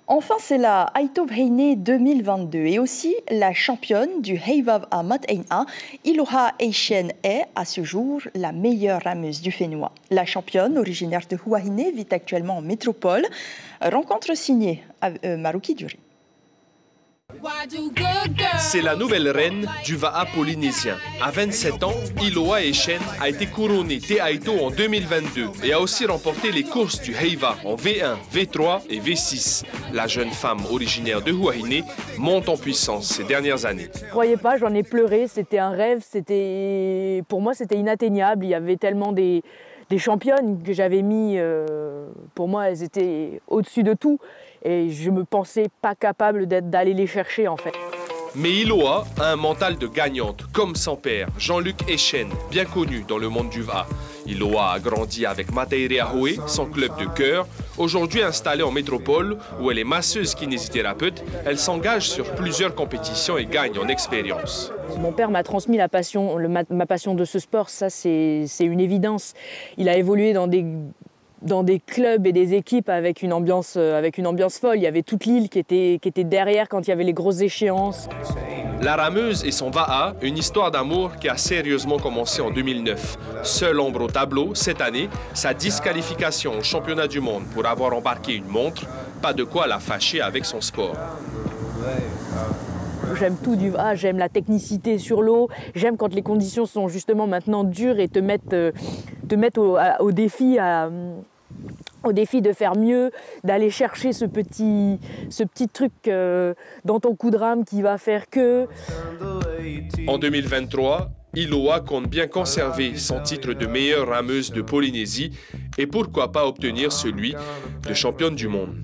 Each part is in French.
Enfin, c'est la Aitov Heine 2022 et aussi la championne du Heivav à Mat-Eina, Iloha Eishen est, à ce jour, la meilleure rameuse du Fénois. La championne, originaire de Huahine, vit actuellement en métropole. Rencontre signée Maruki Duri. C'est la nouvelle reine du Va'a polynésien. À 27 ans, Iloha Eishen a été couronnée Te-Aito en 2022 et a aussi remporté les courses du Heiva en V1, V3 et V6. La jeune femme originaire de Huahine monte en puissance ces dernières années. Je ne croyais pas, j'en ai pleuré, c'était un rêve, pour moi c'était inatteignable. Il y avait tellement des championnes que j'avais mis, pour moi elles étaient au-dessus de tout. Et je me pensais pas capable d'aller les chercher en fait. Mais Iloha a un mental de gagnante, comme son père, Jean-Luc Echen, bien connu dans le monde du VA. Iloha a grandi avec Mateire Ahoe, son club de cœur. Aujourd'hui installée en métropole, où elle est masseuse kinésithérapeute, elle s'engage sur plusieurs compétitions et gagne en expérience. Mon père m'a transmis ma passion de ce sport, ça c'est une évidence. Il a évolué dans des clubs et des équipes avec une ambiance folle. Il y avait toute l'île qui était derrière quand il y avait les grosses échéances. La rameuse et son Va'a, une histoire d'amour qui a sérieusement commencé en 2009. Seule ombre au tableau, cette année, sa disqualification au championnat du monde pour avoir embarqué une montre, pas de quoi la fâcher avec son sport. J'aime tout du VA, j'aime la technicité sur l'eau, j'aime quand les conditions sont justement maintenant dures et te mettre au défi de faire mieux, d'aller chercher ce petit truc dans ton coup de rame qui va faire que... En 2023, Iloha compte bien conserver son titre de meilleure rameuse de Polynésie et pourquoi pas obtenir celui de championne du monde.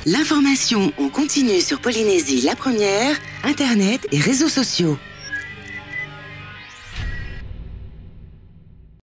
L'information en continu sur Polynésie la première, Internet et réseaux sociaux.